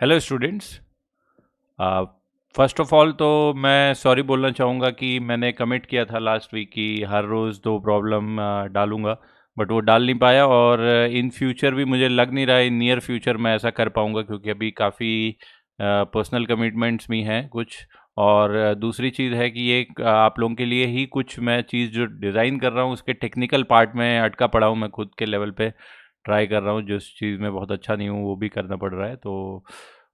Hello students. First of all तो मैं sorry बोलना चाहूँगा कि मैंने कमिट किया था लास्ट वीक कि हर रोज़ दो प्रॉब्लम डालूँगा, बट वो डाल नहीं पाया। और इन फ्यूचर भी मुझे लग नहीं रहा है इन नियर फ्यूचर मैं ऐसा कर पाऊँगा, क्योंकि अभी काफ़ी पर्सनल कमिटमेंट्स भी हैं कुछ। और दूसरी चीज़ है कि ये आप लोगों के लिए ही कुछ मैं चीज़ जो डिज़ाइन कर रहा हूँ उसके टेक्निकल पार्ट में अटका पड़ा हूँ। मैं खुद के लेवल पे ट्राई कर रहा हूँ, जिस चीज़ में बहुत अच्छा नहीं हूँ वो भी करना पड़ रहा है। तो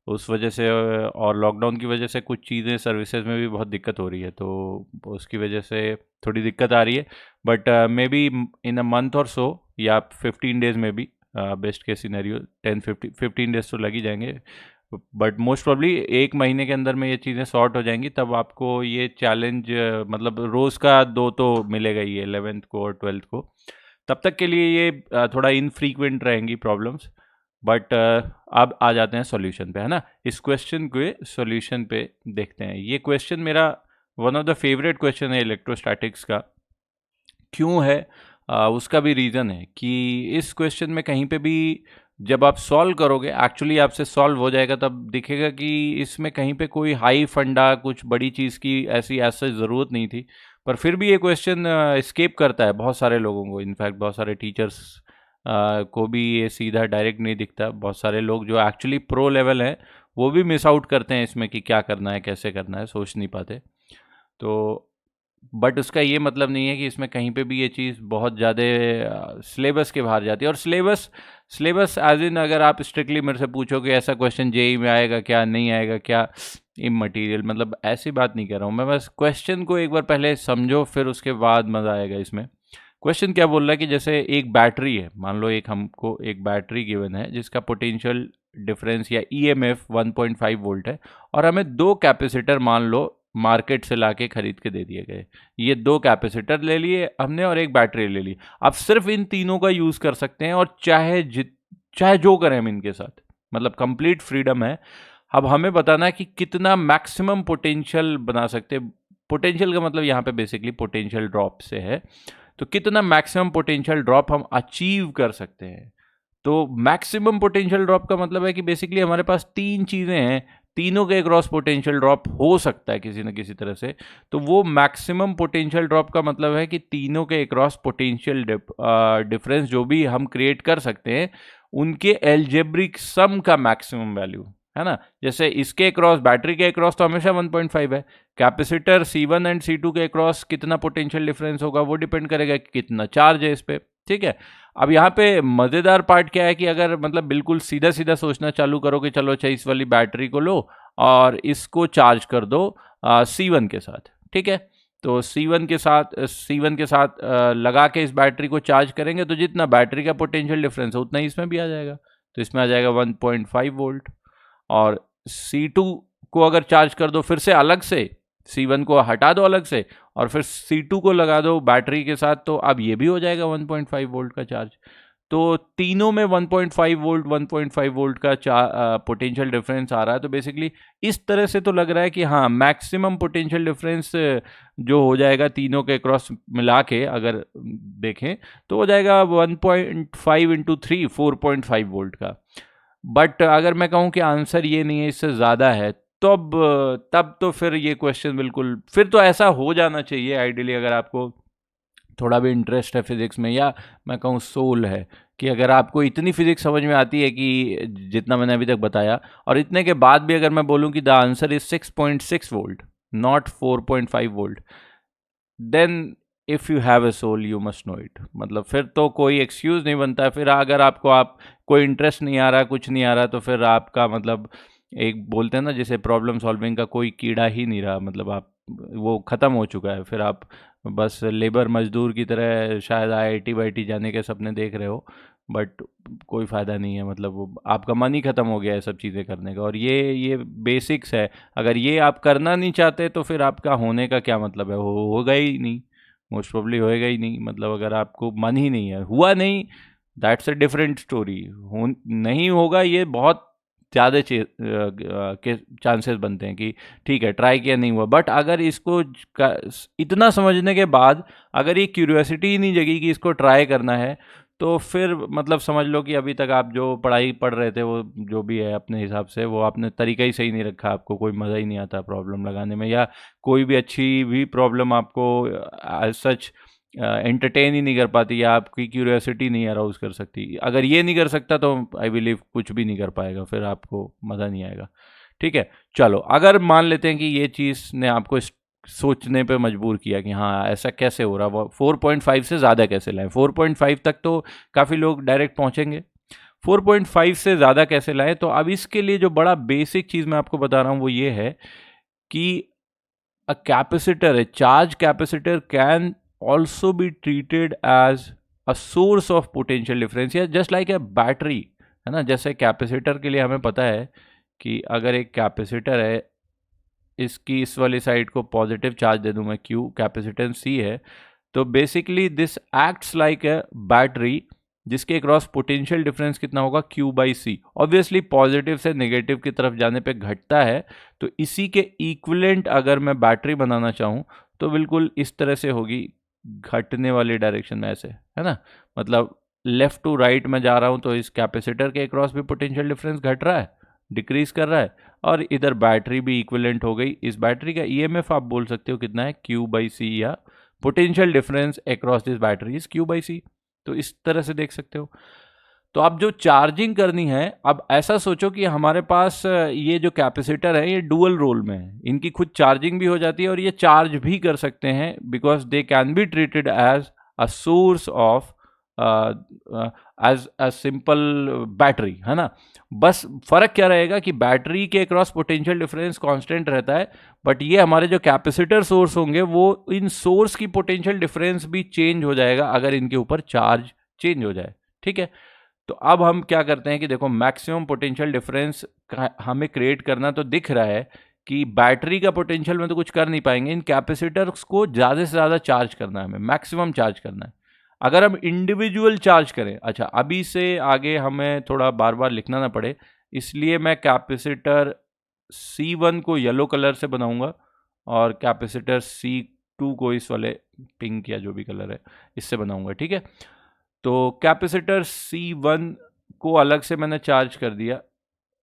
उस वजह से और लॉकडाउन की वजह से कुछ चीज़ें सर्विसेज में भी बहुत दिक्कत हो रही है, तो उसकी वजह से थोड़ी दिक्कत आ रही है। But may be in a month और सो या 15 डेज में भी, बेस्ट केस सिनेरियो 10-15 डेज तो लग ही जाएंगे। बट मोस्ट प्रॉब्ली एक महीने के अंदर में ये चीज़ें सॉर्ट हो जाएंगी, तब आपको ये चैलेंज मतलब रोज़ का दो तो मिलेगा ही 11th को और 12th को। तब तक के लिए ये थोड़ा इनफ्रीक्वेंट रहेंगी प्रॉब्लम्स। बट अब आ जाते हैं सॉल्यूशन पे, है ना। इस क्वेश्चन के सॉल्यूशन पे देखते हैं। ये क्वेश्चन मेरा one of the favourite question है इलेक्ट्रोस्टैटिक्स का। क्यों है? उसका भी रीज़न है कि इस क्वेश्चन में कहीं पे भी जब आप सॉल्व करोगे, एक्चुअली आपसे सॉल्व हो जाएगा, तब दिखेगा कि इसमें कहीं पे कोई हाई फंडा कुछ बड़ी चीज़ की ऐसी ऐसा ज़रूरत नहीं थी। पर फिर भी ये क्वेश्चन एस्केप करता है बहुत सारे लोगों को। इनफैक्ट बहुत सारे टीचर्स को भी ये सीधा डायरेक्ट नहीं दिखता। बहुत सारे लोग जो एक्चुअली प्रो लेवल हैं वो भी मिस आउट करते हैं इसमें कि क्या करना है कैसे करना है, सोच नहीं पाते। तो बट उसका ये मतलब नहीं है कि इसमें कहीं पे भी ये चीज़ बहुत ज़्यादा सिलेबस के बाहर जाती है। और सिलेबस सिलेबस एज इन, अगर आप स्ट्रिक्टली मेरे से पूछोगे ऐसा क्वेश्चन जेई में आएगा क्या, नहीं आएगा क्या, इमटेरियल, मतलब ऐसी बात नहीं कर रहा हूँ मैं। बस क्वेश्चन को एक बार पहले समझो, फिर उसके बाद मज़ा आएगा इसमें। क्वेश्चन क्या बोल रहा है कि जैसे एक बैटरी है, मान लो एक हमको एक बैटरी गिवन है जिसका पोटेंशियल डिफरेंस या ईएमएफ 1.5 वोल्ट है, और हमें दो कैपेसिटर मान लो मार्केट से लाके खरीद के दे दिए गए। ये दो कैपेसिटर ले लिए हमने और एक बैटरी ले ली। आप सिर्फ इन तीनों का यूज कर सकते हैं और चाहे जो करें हम इनके साथ, मतलब कंप्लीट फ्रीडम है। अब हमें बताना है कि कितना मैक्सिमम पोटेंशियल बना सकते हैं। पोटेंशियल का मतलब यहाँ पे बेसिकली पोटेंशियल ड्रॉप से है। तो कितना मैक्सिमम पोटेंशियल ड्रॉप हम अचीव कर सकते हैं। तो मैक्सिमम पोटेंशियल ड्रॉप का मतलब है कि बेसिकली हमारे पास तीन चीज़ें हैं, तीनों के क्रॉस पोटेंशियल ड्रॉप हो सकता है किसी न किसी तरह से। तो वो मैक्सिमम पोटेंशियल ड्रॉप का मतलब है कि तीनों के क्रॉस पोटेंशियल डिफरेंस जो भी हम क्रिएट कर सकते हैं उनके एल्जेब्रिक सम का मैक्सिमम वैल्यू, है ना। जैसे इसके क्रॉस, बैटरी के क्रॉस तो हमेशा 1.5 है। कैपेसिटर C1 एंड C2 के क्रॉस कितना पोटेंशियल डिफरेंस होगा वो डिपेंड करेगा कि कितना चार्ज है इस पे, ठीक है। अब यहाँ पे मज़ेदार पार्ट क्या है कि अगर मतलब बिल्कुल सीधा सीधा सोचना चालू करो कि चलो अच्छा इस वाली बैटरी को लो और इसको चार्ज कर दो C1 के साथ, ठीक है। तो C1 के साथ लगा के इस बैटरी को चार्ज करेंगे तो जितना बैटरी का पोटेंशियल डिफरेंस है उतना ही इसमें भी आ जाएगा। तो इसमें आ जाएगा 1.5 वोल्ट। और C2 को अगर चार्ज कर दो फिर से अलग से, C1 को हटा दो अलग से और फिर C2 को लगा दो बैटरी के साथ, तो अब ये भी हो जाएगा 1.5 वोल्ट का चार्ज। तो तीनों में 1.5 वोल्ट का पोटेंशियल डिफरेंस आ रहा है। तो बेसिकली इस तरह से तो लग रहा है कि हाँ, मैक्सिमम पोटेंशियल डिफरेंस जो हो जाएगा तीनों के क्रॉस मिला के अगर देखें तो हो जाएगा 1.5 इंटू 3 4.5 वोल्ट का। बट अगर मैं कहूँ कि आंसर ये नहीं है, इससे ज़्यादा है, तब तो फिर ये क्वेश्चन बिल्कुल, फिर तो ऐसा हो जाना चाहिए आइडियली, अगर आपको थोड़ा भी इंटरेस्ट है फिजिक्स में, या मैं कहूँ सोल है, कि अगर आपको इतनी फिजिक्स समझ में आती है कि जितना मैंने अभी तक बताया, और इतने के बाद भी अगर मैं बोलूँ कि the answer is 6.6 volt not 4.5 volt, then if you have a soul you must know it. मतलब फिर तो कोई एक्सक्यूज़ नहीं बनता है। फिर अगर आप कोई इंटरेस्ट नहीं आ रहा, कुछ नहीं आ रहा, तो फिर आपका मतलब एक बोलते हैं ना जैसे प्रॉब्लम सॉल्विंग का कोई कीड़ा ही नहीं रहा, मतलब आप वो ख़त्म हो चुका है। फिर आप बस लेबर मजदूर की तरह शायद आईआईटी वाईटी जाने के सपने देख रहे हो, बट कोई फ़ायदा नहीं है। मतलब वो आपका मन ही ख़त्म हो गया है सब चीज़ें करने का। और ये बेसिक्स है, अगर ये आप करना नहीं चाहते तो फिर आपका होने का क्या मतलब है? होगा ही नहीं, मोस्ट प्रोबेबली होएगा ही नहीं। मतलब अगर आपको मन ही नहीं है, हुआ नहीं, दैट्स अ डिफरेंट स्टोरी। नहीं होगा, ये बहुत ज़्यादा के चांसेस बनते हैं कि ठीक है ट्राई किया नहीं हुआ। बट अगर इसको इतना समझने के बाद अगर ये क्यूरियोसिटी ही नहीं जगी कि इसको ट्राई करना है, तो फिर मतलब समझ लो कि अभी तक आप जो पढ़ाई पढ़ रहे थे वो जो भी है अपने हिसाब से वो आपने तरीका ही सही नहीं रखा, आपको कोई मज़ा ही नहीं आता प्रॉब्लम लगाने में, या कोई भी अच्छी भी प्रॉब्लम आपको एज सच एंटरटेन ही नहीं कर पाती, या आपकी क्यूरियोसिटी नहीं अराउज कर सकती। अगर ये नहीं कर सकता तो आई बिलीव कुछ भी नहीं कर पाएगा, फिर आपको मज़ा नहीं आएगा। ठीक है, चलो अगर मान लेते हैं कि ये चीज़ ने आपको सोचने पे मजबूर किया कि हाँ ऐसा कैसे हो रहा, वो 4.5 से ज़्यादा कैसे लाएं, 4.5 तक तो काफ़ी लोग डायरेक्ट पहुंचेंगे, 4.5 से ज़्यादा कैसे लाएं। तो अब इसके लिए जो बड़ा बेसिक चीज़ मैं आपको बता रहा हूँ वो ये है कि a capacitor, a charge capacitor can also be treated as a source of potential difference, या जस्ट लाइक ए बैटरी, है ना। जैसे कैपेसिटर के लिए हमें पता है कि अगर एक कैपेसिटर है, इसकी इस वाली साइड को पॉजिटिव चार्ज दे दूं मैं, Q कैपेसिटेंस C है, तो basically this acts like a battery जिसके अक्रॉस पोटेंशियल डिफरेंस कितना होगा, Q/C। ऑब्वियसली पॉजिटिव से नेगेटिव की तरफ जाने पे घटता है, तो इसी के इक्विवेलेंट अगर मैं बैटरी बनाना चाहूँ तो बिल्कुल इस तरह से होगी, घटने वाली डायरेक्शन में ऐसे, है ना। मतलब लेफ्ट टू राइट में जा रहा हूँ तो इस कैपेसिटर के अक्रॉस भी पोटेंशियल डिफरेंस घट रहा है, डिक्रीज कर रहा है, और इधर बैटरी भी इक्विवेलेंट हो गई। इस बैटरी का ईएमएफ आप बोल सकते हो कितना है, Q/C, या potential difference across this battery is Q/C। तो इस तरह से देख सकते हो। तो अब जो चार्जिंग करनी है, अब ऐसा सोचो कि हमारे पास ये जो कैपेसिटर है ये डुअल रोल में है, इनकी खुद चार्जिंग भी हो जाती है और ये चार्ज भी कर सकते हैं, because they can be treated as a source of as a simple battery, है ना। बस फर्क क्या रहेगा कि बैटरी के अक्रॉस पोटेंशियल डिफरेंस कांस्टेंट रहता है, बट ये हमारे जो कैपेसिटर सोर्स होंगे वो इन सोर्स की पोटेंशियल डिफरेंस भी चेंज हो जाएगा अगर इनके ऊपर चार्ज चेंज हो जाए। ठीक है, तो अब हम क्या करते हैं कि देखो मैक्सिमम पोटेंशियल डिफरेंस हमें क्रिएट करना तो दिख रहा है कि बैटरी का पोटेंशियल में तो कुछ कर नहीं पाएंगे, इन कैपेसिटर्स को ज़्यादा से ज़्यादा चार्ज करना है, हमें मैक्सिमम चार्ज करना है। अगर हम इंडिविजुअल चार्ज करें, अच्छा अभी से आगे हमें थोड़ा बार बार लिखना ना पड़े, इसलिए मैं कैपेसिटर C1 को येलो कलर से बनाऊंगा और कैपेसिटर C2 को इस वाले पिंक या जो भी कलर है इससे बनाऊंगा। ठीक है, तो कैपेसिटर C1 को अलग से मैंने चार्ज कर दिया,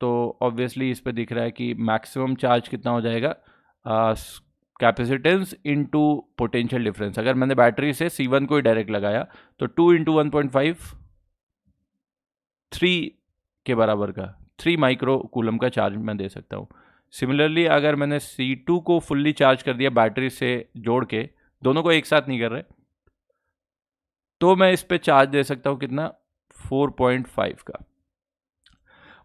तो ऑब्वियसली इस पे दिख रहा है कि मैक्सिमम चार्ज कितना हो जाएगा, कैपेसिटेंस इनटू पोटेंशियल डिफरेंस। अगर मैंने बैटरी से C1 को ही डायरेक्ट लगाया तो 2 × 1.5 3 के बराबर का 3 माइक्रो कूलम का चार्ज मैं दे सकता हूँ। सिमिलरली अगर मैंने C2 को फुल्ली चार्ज कर दिया बैटरी से जोड़ के, दोनों को एक साथ नहीं कर रहे, तो मैं इस पे चार्ज दे सकता हूँ कितना, 4.5 का।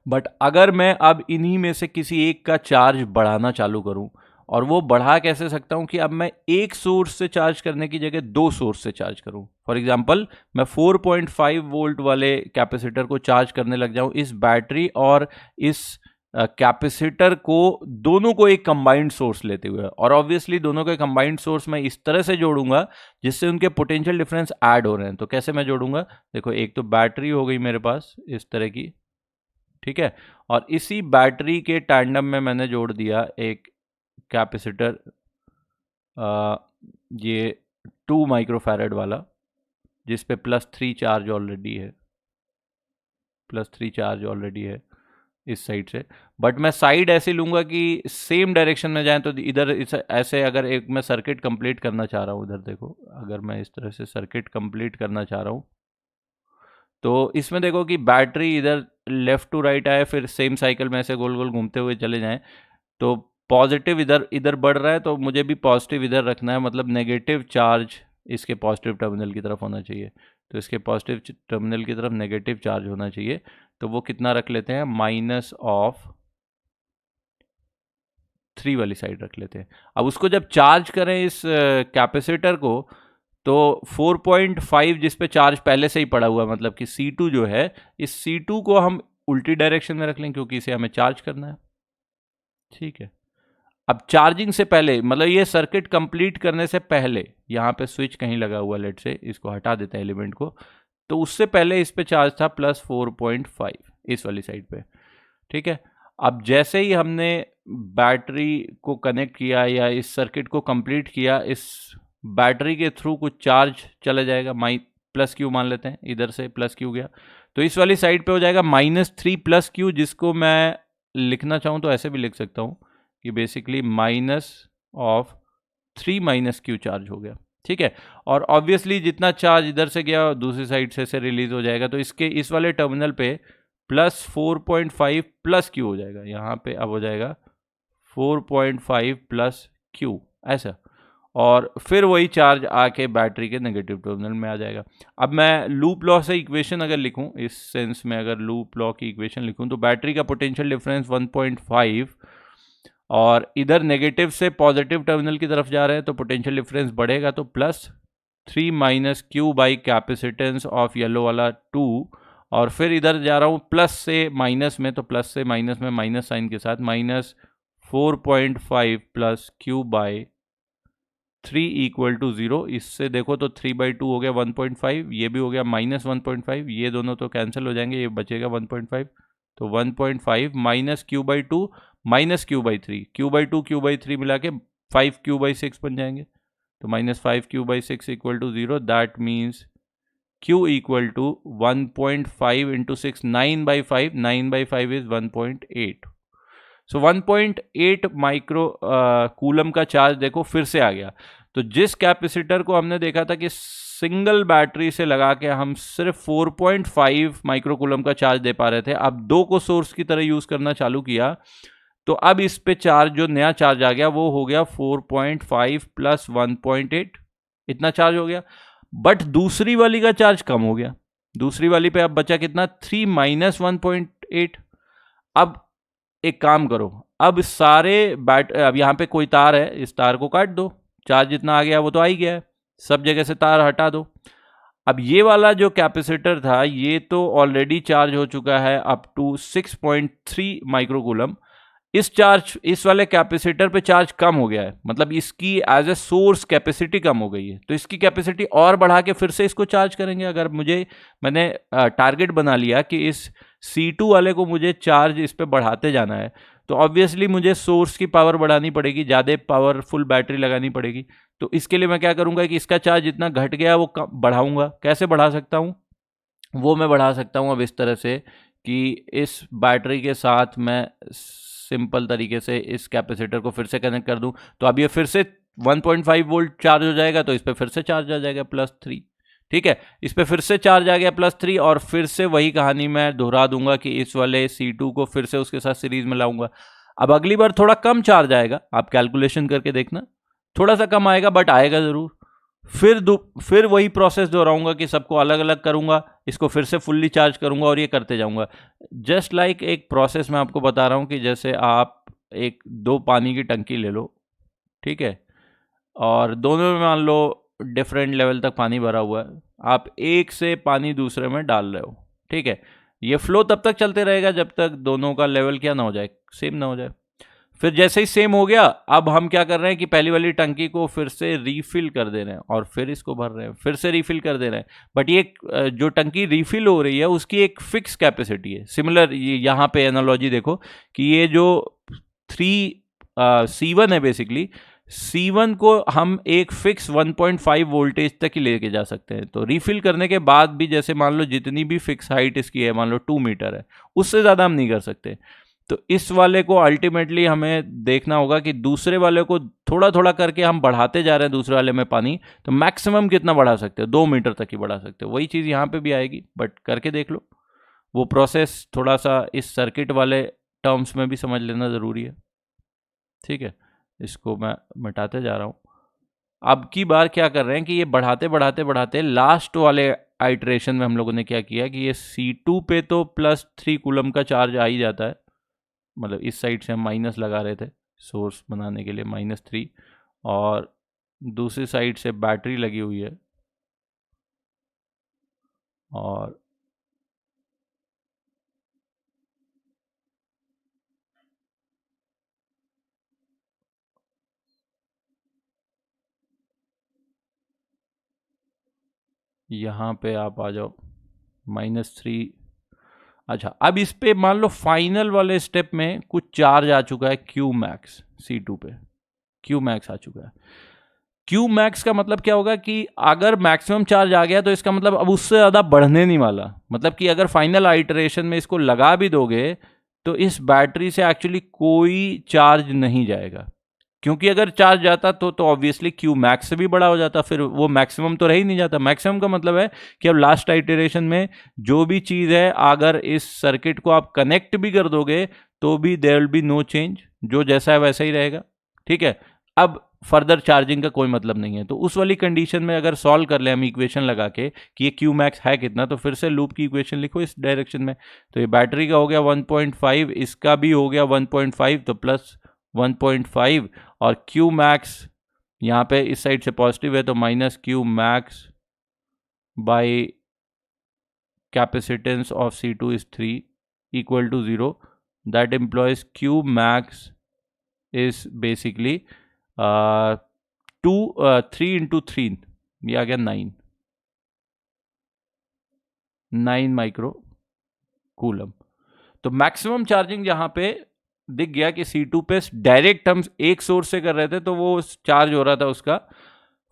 बट अगर मैं अब इन्हीं में से किसी एक का चार्ज बढ़ाना चालू करूं, और वो बढ़ा कैसे सकता हूं कि अब मैं एक सोर्स से चार्ज करने की जगह दो सोर्स से चार्ज करूं। फॉर एग्जांपल मैं 4.5 वोल्ट वाले कैपेसिटर को चार्ज करने लग जाऊं, इस बैटरी और इस कैपेसिटर को, दोनों को एक कंबाइंड सोर्स लेते हुए, और ऑब्वियसली दोनों के कंबाइंड सोर्स मैं इस तरह से जोड़ूंगा जिससे उनके पोटेंशियल डिफरेंस ऐड हो रहे हैं। तो कैसे मैं जोड़ूंगा, देखो एक तो बैटरी हो गई मेरे पास इस तरह की, ठीक है, और इसी बैटरी के टैंडम में मैंने जोड़ दिया एक कैपेसिटर, ये 2 माइक्रोफैरड वाला, जिस पे +3 चार्ज ऑलरेडी है, +3 चार्ज ऑलरेडी है इस साइड से। बट मैं साइड ऐसे लूंगा कि सेम डायरेक्शन में जाए, तो इधर इस ऐसे, अगर एक मैं सर्किट कंप्लीट करना चाह रहा हूँ, इधर देखो अगर मैं इस तरह से सर्किट कंप्लीट करना चाह रहा हूँ, तो इसमें देखो कि बैटरी इधर लेफ्ट टू राइट आए, फिर सेम साइकिल में ऐसे गोल गोल घूमते हुए चले जाएं, तो पॉजिटिव इधर इधर बढ़ रहा है, तो मुझे भी पॉजिटिव इधर रखना है, मतलब नेगेटिव चार्ज इसके पॉजिटिव टर्मिनल की तरफ होना चाहिए, तो इसके पॉजिटिव टर्मिनल की तरफ नेगेटिव चार्ज होना चाहिए। तो वो कितना रख लेते हैं, -3 वाली साइड रख लेते हैं। अब उसको जब चार्ज करें इस कैपेसिटर को, तो 4.5 जिस पे चार्ज पहले से ही पड़ा हुआ है, मतलब कि C2 जो है, इस C2 को हम उल्टी डायरेक्शन में रख लें क्योंकि इसे हमें चार्ज करना है। ठीक है, अब चार्जिंग से पहले, मतलब ये सर्किट कंप्लीट करने से पहले, यहाँ पे स्विच कहीं लगा हुआ, लेट से इसको हटा देते हैं एलिमेंट को, तो उससे पहले इस पे चार्ज था +4.5 इस वाली साइड पे। ठीक है, अब जैसे ही हमने बैटरी को कनेक्ट किया या इस सर्किट को कंप्लीट किया, इस बैटरी के थ्रू कुछ चार्ज चला जाएगा, प्लस क्यू मान लेते हैं, इधर से प्लस क्यू गया, तो इस वाली साइड पे हो जाएगा -3 प्लस क्यू, जिसको मैं लिखना चाहूँ तो ऐसे भी लिख सकता हूँ कि बेसिकली -3 माइनस क्यू चार्ज हो गया। ठीक है, और ऑब्वियसली जितना चार्ज इधर से गया दूसरी साइड से रिलीज हो जाएगा, तो इसके इस वाले टर्मिनल पे +4.5 प्लस क्यू हो जाएगा, यहाँ पे अब हो जाएगा 4.5 प्लस क्यू ऐसा, और फिर वही चार्ज आके बैटरी के नेगेटिव टर्मिनल में आ जाएगा। अब मैं लूप लॉ से इक्वेशन अगर लिखूं, इस सेंस में अगर लूप लॉ की इक्वेशन लिखूं, तो बैटरी का पोटेंशियल डिफरेंस 1.5 और इधर नेगेटिव से पॉजिटिव टर्मिनल की तरफ जा रहे हैं, तो पोटेंशियल डिफरेंस बढ़ेगा, तो +3 minus Q by capacitance of yellow वाला 2, और फिर इधर जा रहा हूँ प्लस से माइनस में, तो प्लस से माइनस में माइनस साइन के साथ -4.5 plus Q by 3 equal to 0। इससे देखो तो 3/2 हो गया 1.5, ये भी हो गया -1.5, ये दोनों तो कैंसिल हो जाएंगे, ये बचेगा 1.5, तो 1.5 minus Q by 2 minus Q by 3, Q by 3 मिला के 5 क्यू बाई 6 बन जाएंगे, तो -5 Q by 6 equal to 0, that means Q equal to 1.5 into 6, 9/5, 9/5 is 1.8, so 1.8 micro coulomb का चार्ज देखो फिर से आ गया। तो जिस कैपेसिटर को हमने देखा था कि सिंगल बैटरी से लगा के हम सिर्फ 4.5 माइक्रो कूलम का चार्ज दे पा रहे थे, अब दो को सोर्स की तरह यूज करना चालू किया, तो अब इस पे चार्ज, जो नया चार्ज आ गया वो हो गया 4.5 प्लस 1.8, इतना चार्ज हो गया। बट दूसरी वाली का चार्ज कम हो गया, दूसरी वाली पे अब बचा कितना, 3 माइनस 1.8। अब एक काम करो, अब अब यहाँ पे कोई तार है, इस तार को काट दो, चार्ज जितना आ गया वो तो आ ही गया है, सब जगह से तार हटा दो। अब ये वाला जो कैपेसिटर था ये तो ऑलरेडी चार्ज हो चुका है अप टू 6.3 माइक्रोकूलम, इस वाले कैपेसिटर पे चार्ज कम हो गया है, मतलब इसकी एज ए सोर्स कैपेसिटी कम हो गई है, तो इसकी कैपेसिटी और बढ़ा के फिर से इसको चार्ज करेंगे। अगर मैंने टारगेट बना लिया कि इस C2 वाले को मुझे चार्ज इस पे बढ़ाते जाना है, तो ऑब्वियसली मुझे सोर्स की पावर बढ़ानी पड़ेगी, ज़्यादा पावरफुल बैटरी लगानी पड़ेगी। तो इसके लिए मैं क्या करूँगा कि इसका चार्ज जितना घट गया वो बढ़ाऊँगा। कैसे बढ़ा सकता हूँ, वो मैं बढ़ा सकता हूँ अब इस तरह से कि इस बैटरी के साथ मैं सिंपल तरीके से इस कैपेसिटर को फिर से कनेक्ट कर दूं, तो अब ये फिर से 1.5 वोल्ट चार्ज हो जाएगा, तो इस पर फिर से चार्ज आ जाएगा +3। ठीक है, इस पर फिर से चार्ज आ गया +3, और फिर से वही कहानी मैं दोहरा दूंगा कि इस वाले C2 को फिर से उसके साथ सीरीज में लाऊंगा। अब अगली बार थोड़ा कम चार्ज आएगा, आप कैलकुलेशन करके देखना, थोड़ा सा कम आएगा बट आएगा जरूर। फिर वही प्रोसेस दोहराऊंगा कि सबको अलग अलग करूंगा, इसको फिर से फुल्ली चार्ज करूंगा और ये करते जाऊंगा। जस्ट लाइक एक प्रोसेस मैं आपको बता रहा हूं कि जैसे आप एक 2 पानी की टंकी ले लो, ठीक है, और दोनों में मान लो डिफरेंट लेवल तक पानी भरा हुआ है, आप एक से पानी दूसरे में डाल रहे हो, ठीक है, ये फ्लो तब तक चलते रहेगा जब तक दोनों का लेवल क्या ना हो जाए, सेम ना हो जाए। फिर जैसे ही सेम हो गया, अब हम क्या कर रहे हैं कि पहली वाली टंकी को फिर से रीफिल कर दे रहे हैं और फिर इसको भर रहे हैं, फिर से रीफिल कर दे रहे हैं। बट ये जो टंकी रीफिल हो रही है उसकी एक फिक्स कैपेसिटी है। सिमिलर यहाँ पे एनालॉजी देखो कि ये जो 3C1 है, बेसिकली C1 को हम एक फिक्स 1.5 वोल्टेज तक ही लेके जा सकते हैं। तो रीफिल करने के बाद भी जैसे मान लो जितनी भी फिक्स हाइट इसकी है, मान लो 2 मीटर है, उससे ज़्यादा हम नहीं कर सकते। तो इस वाले को अल्टीमेटली हमें देखना होगा कि दूसरे वाले को थोड़ा थोड़ा करके हम बढ़ाते जा रहे हैं दूसरे वाले में पानी, तो मैक्सिमम कितना बढ़ा सकते हो, 2 मीटर तक ही बढ़ा सकते हो। वही चीज़ यहाँ पे भी आएगी, बट करके देख लो। वो प्रोसेस थोड़ा सा इस सर्किट वाले टर्म्स में भी समझ लेना ज़रूरी है। ठीक है, इसको मैं मिटाते जा रहा हूँ। अब की बार क्या कर रहे हैं कि ये बढ़ाते बढ़ाते बढ़ाते लास्ट वाले आइट्रेशन में हम लोगों ने क्या किया कि ये C2 पे तो +3 कूलम का चार्ज आ ही जाता है, मतलब इस साइड से हम माइनस लगा रहे थे सोर्स बनाने के लिए -3, और दूसरी साइड से बैटरी लगी हुई है, और यहाँ पे आप आ जाओ -3। अच्छा, अब इस पे मान लो फाइनल वाले स्टेप में कुछ चार्ज आ चुका है Q मैक्स, C2 पे Q मैक्स आ चुका है। क्यू मैक्स का मतलब क्या होगा कि अगर मैक्सिमम चार्ज आ गया तो इसका मतलब अब उससे ज़्यादा बढ़ने नहीं वाला, मतलब कि अगर फाइनल आइटरेशन में इसको लगा भी दोगे तो इस बैटरी से एक्चुअली कोई चार्ज नहीं जाएगा, क्योंकि अगर चार्ज जाता तो ऑब्वियसली क्यू मैक्स से भी बड़ा हो जाता, फिर वो मैक्सिमम तो रह ही नहीं जाता। मैक्सिमम का मतलब है कि अब लास्ट आइटरेशन में जो भी चीज़ है अगर इस सर्किट को आप कनेक्ट भी कर दोगे तो भी there will be no change, जो जैसा है वैसा ही रहेगा, ठीक है। अब फर्दर चार्जिंग का कोई मतलब नहीं है, तो उस वाली कंडीशन में अगर सॉल्व कर ले हम इक्वेशन लगा के कि ये क्यू मैक्स है कितना, तो फिर से लूप की इक्वेशन लिखो इस डायरेक्शन में। तो ये बैटरी का हो गया 1.5, इसका भी हो गया 1.5, तो प्लस 1.5, और क्यू मैक्स यहाँ पे इस साइड से पॉजिटिव है तो minus Q max by capacitance of C2 is 3 equal to 0. That employs Q max is basically 3 into 3, ये आ गया 9 माइक्रो कूलम। तो मैक्सिमम चार्जिंग जहाँ पे दिख गया कि C2 पे डायरेक्ट हम एक सोर्स से कर रहे थे तो वो चार्ज हो रहा था उसका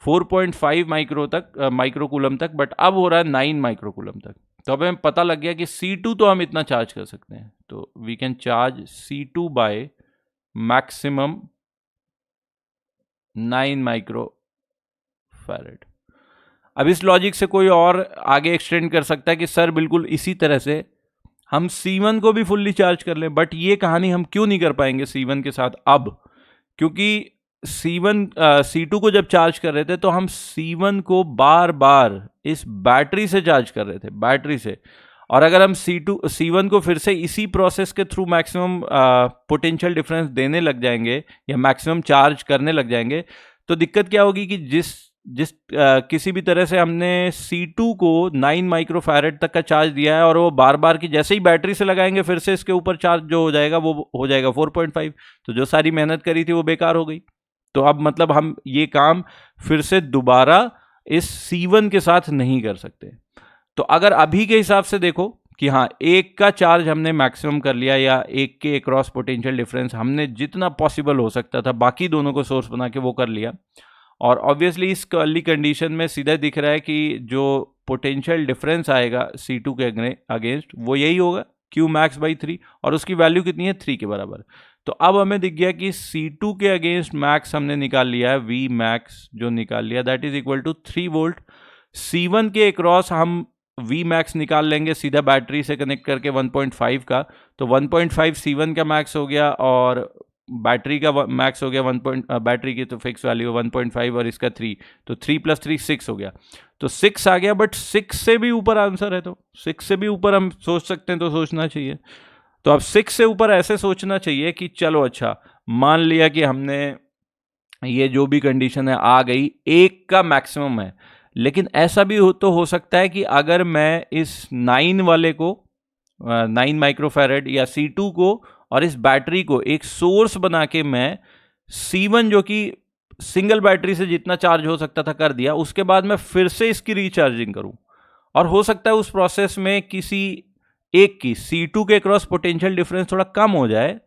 4.5 माइक्रो कूलम तक, बट अब हो रहा है 9 माइक्रो कूलम तक। तो अब हमें पता लग गया कि C2 तो हम इतना चार्ज कर सकते हैं, तो we can charge C2 by maximum 9 micro farad. अब इस लॉजिक से कोई और आगे एक्सटेंड कर सकता है कि सर बिल्कुल इसी तरह से हम C1 को भी फुल्ली चार्ज कर लें, बट ये कहानी हम क्यों नहीं कर पाएंगे C1 के साथ अब, क्योंकि C2 को जब चार्ज कर रहे थे तो हम C1 को बार बार इस बैटरी से चार्ज कर रहे थे, बैटरी से। और अगर हम C1 को फिर से इसी प्रोसेस के थ्रू मैक्सिमम पोटेंशियल डिफरेंस देने लग जाएंगे या मैक्सिमम चार्ज करने लग जाएंगे, तो दिक्कत क्या होगी कि किसी भी तरह से हमने C2 को 9 माइक्रोफैरेड तक का चार्ज दिया है और वो बार बार की जैसे ही बैटरी से लगाएंगे फिर से इसके ऊपर चार्ज जो हो जाएगा वो हो जाएगा 4.5, तो जो सारी मेहनत करी थी वो बेकार हो गई। तो अब मतलब हम ये काम फिर से दोबारा इस C1 के साथ नहीं कर सकते। तो अगर अभी के हिसाब से देखो कि हाँ एक का चार्ज हमने मैक्सिमम कर लिया या एक के क्रॉस पोटेंशियल डिफरेंस हमने जितना पॉसिबल हो सकता था बाकी दोनों को सोर्स बना के वो कर लिया, और ऑब्वियसली इस अर्ली कंडीशन में सीधा दिख रहा है कि जो पोटेंशियल डिफरेंस आएगा C2 के अगेंस्ट वो यही होगा Q मैक्स बाई 3, और उसकी वैल्यू कितनी है 3 के बराबर। तो अब हमें दिख गया कि C2 के अगेंस्ट मैक्स हमने निकाल लिया है, V मैक्स जो निकाल लिया that is equal to 3 volt. C1 के अक्रॉस हम V मैक्स निकाल लेंगे सीधा बैटरी से कनेक्ट करके 1.5 का, तो 1.5 C1 का मैक्स हो गया और बैटरी का मैक्स हो गया बैटरी की तो फिक्स वैल्यू 1.5 और इसका 3, तो 3 + 3 6 हो गया, तो 6 आ गया। बट 6 से भी ऊपर आंसर है, तो 6 से भी ऊपर हम सोच सकते हैं तो सोचना चाहिए। तो अब 6 से ऊपर ऐसे सोचना चाहिए कि चलो अच्छा मान लिया कि हमने ये जो भी कंडीशन है आ गई, एक का मैक्सिमम है, लेकिन ऐसा भी तो हो सकता है कि अगर मैं इस 9 वाले को 9 माइक्रोफैरेड या C2 को और इस बैटरी को एक सोर्स बना के मैं C1 जो कि सिंगल बैटरी से जितना चार्ज हो सकता था कर दिया, उसके बाद मैं फिर से इसकी रिचार्जिंग करूं, और हो सकता है उस प्रोसेस में किसी एक की C2 के क्रॉस पोटेंशियल डिफरेंस थोड़ा कम हो जाए,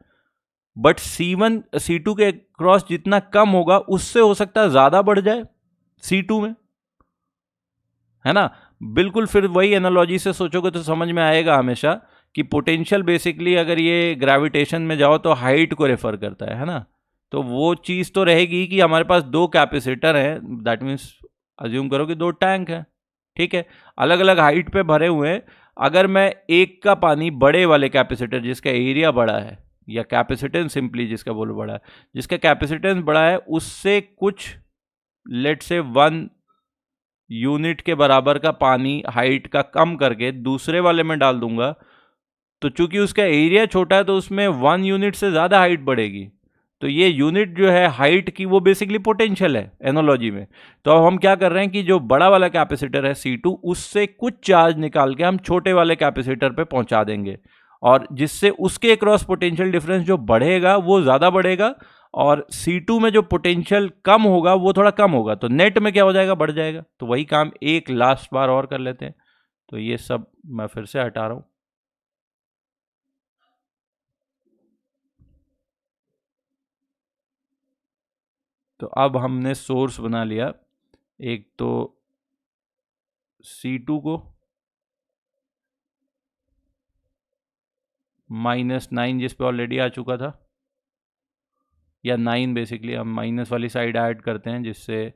बट C2 के क्रॉस जितना कम होगा उससे हो सकता है ज्यादा बढ़ जाए C2 में, है ना। बिल्कुल फिर वही एनालॉजी से सोचोगे तो समझ में आएगा हमेशा कि पोटेंशियल बेसिकली अगर ये ग्रेविटेशन में जाओ तो हाइट को रेफर करता है ना। तो वो चीज़ तो रहेगी कि हमारे पास 2 कैपेसिटर हैं, दैट मीन्स अज्यूम करो कि 2 टैंक हैं, ठीक है, अलग अलग हाइट पे भरे हुए हैं। अगर मैं एक का पानी बड़े वाले कैपेसिटर जिसका एरिया बड़ा है, या कैपेसिटेंस सिंपली जिसका बोलो बड़ा है, जिसका कैपेसिटेंस बड़ा है उससे कुछ लेट से 1 यूनिट के बराबर का पानी हाइट का कम करके दूसरे वाले में डाल दूंगा, तो चूंकि उसका एरिया छोटा है तो उसमें 1 यूनिट से ज़्यादा हाइट बढ़ेगी। तो ये यूनिट जो है हाइट की वो बेसिकली पोटेंशियल है एनोलॉजी में। तो अब हम क्या कर रहे हैं कि जो बड़ा वाला कैपेसिटर है C2 उससे कुछ चार्ज निकाल के हम छोटे वाले कैपेसिटर पे पहुंचा देंगे, और जिससे उसके क्रॉस पोटेंशियल डिफरेंस जो बढ़ेगा वो ज़्यादा बढ़ेगा, और C2 में जो पोटेंशियल कम होगा वो थोड़ा कम होगा, तो नेट में क्या हो जाएगा, बढ़ जाएगा। तो वही काम एक लास्ट बार और कर लेते हैं। तो ये सब मैं फिर से हटा रहा हूँ। तो अब हमने सोर्स बना लिया, एक तो C2 को -9 जिस पे ऑलरेडी आ चुका था, या 9 बेसिकली हम माइनस वाली साइड ऐड करते हैं जिससे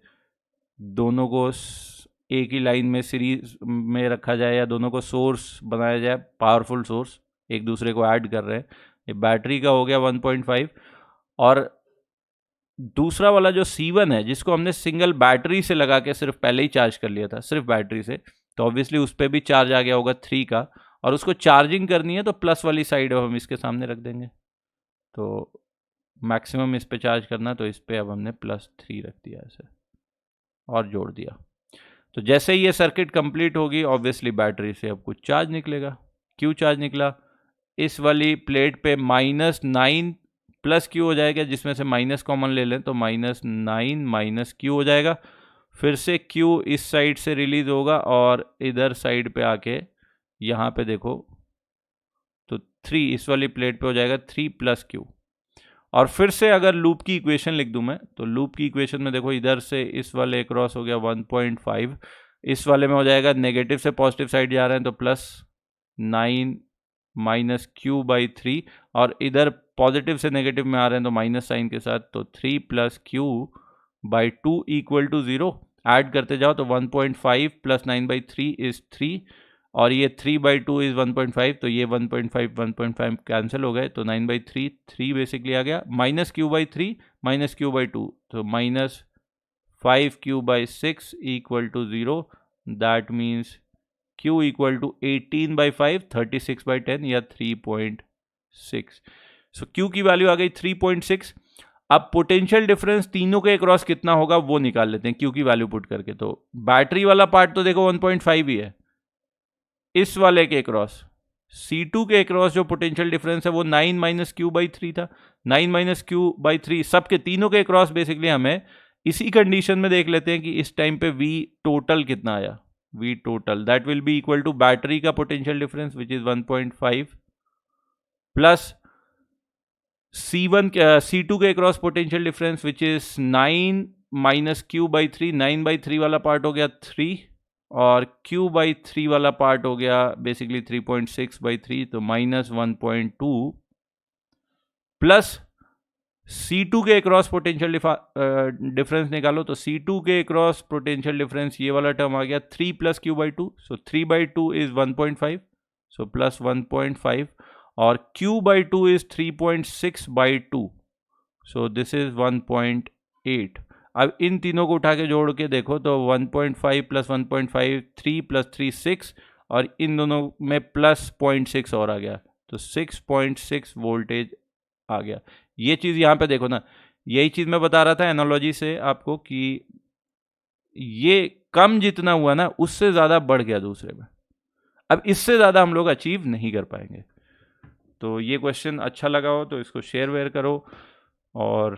दोनों को एक ही लाइन में सीरीज में रखा जाए, या दोनों को सोर्स बनाया जाए, पावरफुल सोर्स एक दूसरे को ऐड कर रहे हैं। ये बैटरी का हो गया 1.5, और दूसरा वाला जो C1 है जिसको हमने सिंगल बैटरी से लगा के सिर्फ पहले ही चार्ज कर लिया था, सिर्फ बैटरी से, तो ऑब्वियसली उस पर भी चार्ज आ गया होगा 3 का, और उसको चार्जिंग करनी है तो प्लस वाली साइड अब हम इसके सामने रख देंगे। तो मैक्सिमम इस पे चार्ज करना, तो इस पे अब हमने +3 रख दिया ऐसे और जोड़ दिया। तो जैसे ही ये सर्किट कंप्लीट होगी ऑब्वियसली बैटरी से अब कुछ चार्ज निकलेगा। क्यों चार्ज निकला? इस वाली प्लेट पे -9 प्लस क्यू हो जाएगा, जिसमें से माइनस कॉमन ले लें तो -9 माइनस क्यू हो जाएगा। फिर से क्यू इस साइड से रिलीज होगा और इधर साइड पे आके यहाँ पे देखो तो 3 इस वाली प्लेट पे हो जाएगा 3 + क्यू। और फिर से अगर लूप की इक्वेशन लिख दूं मैं, तो लूप की इक्वेशन में देखो इधर से इस वाले क्रॉस हो गया 1.5, इस वाले में हो जाएगा नेगेटिव से पॉजिटिव साइड जा रहे हैं तो +9 माइनस क्यू बाई 3, और इधर पॉजिटिव से नेगेटिव में आ रहे हैं तो माइनस साइन के साथ, तो 3 + क्यू बाई 2 = 0। ऐड करते जाओ तो 1.5 + 9/3 इज 3, और ये 3/2 इज 1.5, तो ये 1.5 कैंसिल हो गए, तो 9/3 3 बेसिकली आ गया, -q/3 -q/2, तो -5q/6 = 0। दैट मीन्स q = 18/5 36/10 या 3.6। सो q की वैल्यू आ गई 3.6। अब पोटेंशियल डिफरेंस तीनों के अक्रॉस कितना होगा वो निकाल लेते हैं q की वैल्यू पुट करके। तो बैटरी वाला पार्ट तो देखो 1.5 ही है, इस वाले के अक्रॉस C2 के अक्रॉस जो पोटेंशियल डिफरेंस है वो 9 - q/3 था। 9 - q/3 सबके तीनों के अक्रॉस बेसिकली हमें इसी कंडीशन में देख लेते हैं कि इस टाइम पे V टोटल कितना आया। V total that will be equal to battery का potential difference which is 1.5 plus C2 के across potential difference which is 9 - q/3। 9/3 वाला पार्ट हो गया 3, और q/3 वाला पार्ट हो गया बेसिकली 3.6/3, तो -1.2 प्लस C2 के अक्रॉस पोटेंशियल डिफरेंस निकालो, तो C2 के अक्रॉस पोटेंशियल डिफरेंस ये वाला टर्म आ गया 3 + q/2, सो 3/2 इज 1.5, सो +1.5, और q/2 is 3.6/2, so this is 1.8। अब इन तीनों को उठा के जोड़ के देखो तो 1.5 + 1.5 3 + 3 6, और इन दोनों में +0.6 और आ गया, तो 6.6 वोल्टेज आ गया। ये चीज़ यहाँ पे देखो ना, यही चीज़ मैं बता रहा था एनालॉजी से आपको कि ये कम जितना हुआ ना उससे ज़्यादा बढ़ गया दूसरे में। अब इससे ज़्यादा हम लोग अचीव नहीं कर पाएंगे। तो ये क्वेश्चन अच्छा लगा हो तो इसको शेयर वेयर करो, और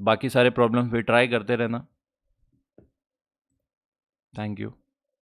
बाकी सारे प्रॉब्लम फिर ट्राई करते रहना। Thank you.